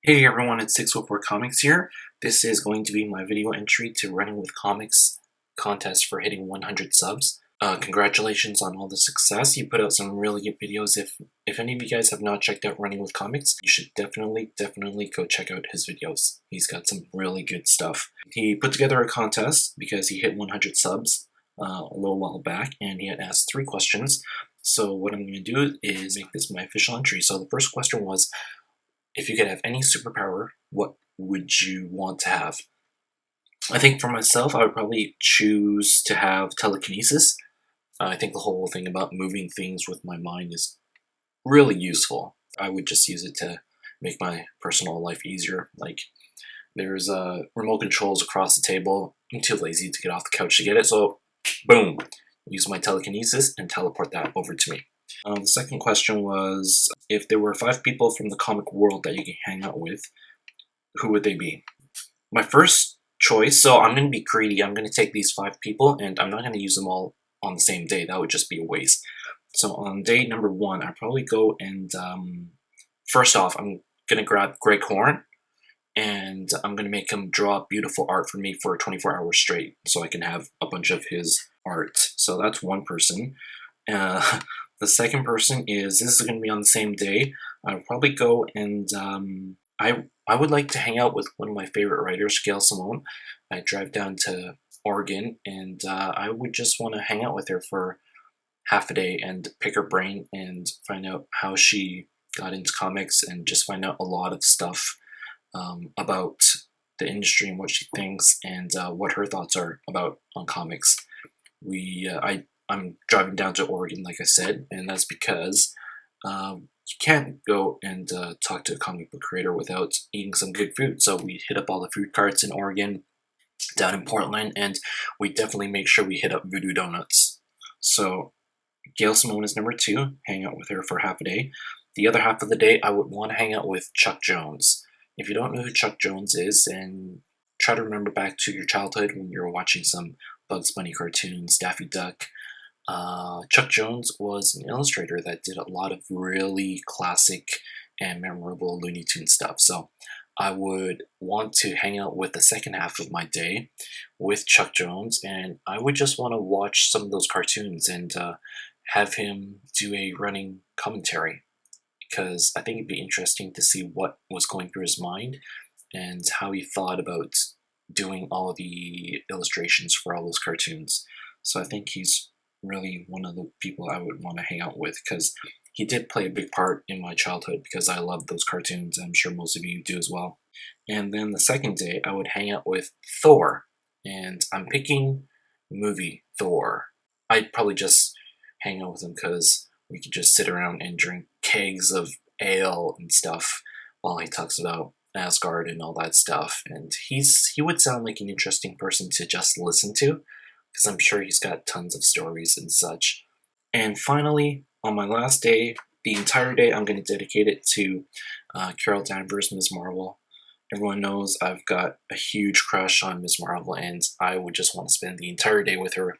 Hey everyone, it's 604Comics here. This is going to be my video entry to Running with Comics contest for hitting 100 subs. Congratulations on all the success. You put out some really good videos. If any of you guys have not checked out Running with Comics, you should definitely go check out his videos. He's got some really good stuff. He put together a contest because he hit 100 subs a little while back, and he had asked 3 questions. So what I'm going to do is make this my official entry. So the first question was, if you could have any superpower, what would you want to have? I think for myself, I would probably choose to have telekinesis. I think the whole thing about moving things with my mind is really useful. I would just use it to make my personal life easier. Like, there's remote controls across the table. I'm too lazy to get off the couch to get it, so boom, use my telekinesis and teleport that over to me. The second question was, if there were 5 people from the comic world that you can hang out with, who would they be? My first choice, so I'm going to be greedy, I'm going to take these 5 people, and I'm not going to use them all on the same day. That would just be a waste. So on day number 1, I'd probably go and, first off, I'm going to grab Greg Horn, and I'm going to make him draw beautiful art for me for 24 hours straight, so I can have a bunch of his art. So that's one person. The second person is, this is going to be on the same day, I'll probably go and I would like to hang out with one of my favorite writers, Gail Simone. I drive down to Oregon, and I would just want to hang out with her for half a day and pick her brain and find out how she got into comics and just find out a lot of stuff about the industry and what she thinks and what her thoughts are about on comics. I'm driving down to Oregon, like I said, and that's because you can't go and talk to a comic book creator without eating some good food. So we hit up all the food carts in Oregon, down in Portland, and we definitely make sure we hit up Voodoo Donuts. So Gail Simone is number 2, hang out with her for half a day. The other half of the day, I would want to hang out with Chuck Jones. If you don't know who Chuck Jones is, and try to remember back to your childhood when you were watching some Bugs Bunny cartoons, Daffy Duck, Chuck Jones was an illustrator that did a lot of really classic and memorable Looney Tunes stuff. So I would want to hang out with the second half of my day with Chuck Jones, and I would just want to watch some of those cartoons and have him do a running commentary, because I think it'd be interesting to see what was going through his mind and how he thought about doing all the illustrations for all those cartoons. So I think he's really one of the people I would want to hang out with, because he did play a big part in my childhood because I loved those cartoons. I'm sure most of you do as well. And then the second day, I would hang out with Thor, and I'm picking movie Thor. I'd probably just hang out with him because we could just sit around and drink kegs of ale and stuff while he talks about Asgard and all that stuff. And he would sound like an interesting person to just listen to, because I'm sure he's got tons of stories and such. And finally, on my last day, the entire day, I'm going to dedicate it to Carol Danvers, Ms. Marvel. Everyone knows I've got a huge crush on Ms. Marvel, and I would just want to spend the entire day with her,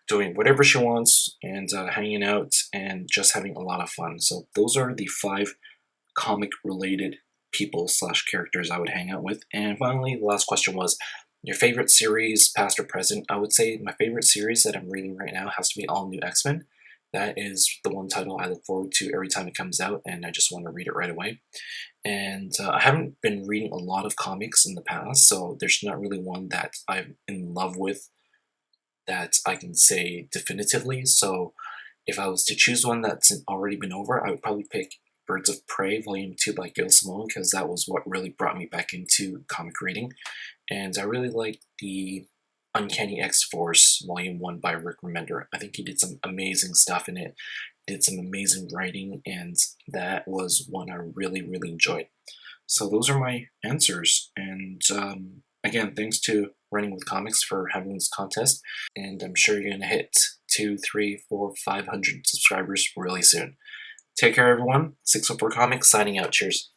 doing whatever she wants, and hanging out, and just having a lot of fun. So those are the 5 comic-related people / characters I would hang out with. And finally, the last question was, your favorite series, past or present? I would say my favorite series that I'm reading right now has to be All New X-Men. That is the one title I look forward to every time it comes out, and I just want to read it right away. And I haven't been reading a lot of comics in the past, so there's not really one that I'm in love with that I can say definitively. So if I was to choose one that's already been over, I would probably pick Birds of Prey Volume 2 by Gail Simone, because that was what really brought me back into comic reading. And I really like the Uncanny X-Force Volume 1 by Rick Remender. I think he did some amazing stuff in it, did some amazing writing, and that was one I really enjoyed. So those are my answers, and again, thanks to Running with Comics for having this contest, and I'm sure you're going to hit 2, 3, 4, 500 subscribers really soon. Take care, everyone. 604 Comics signing out. Cheers.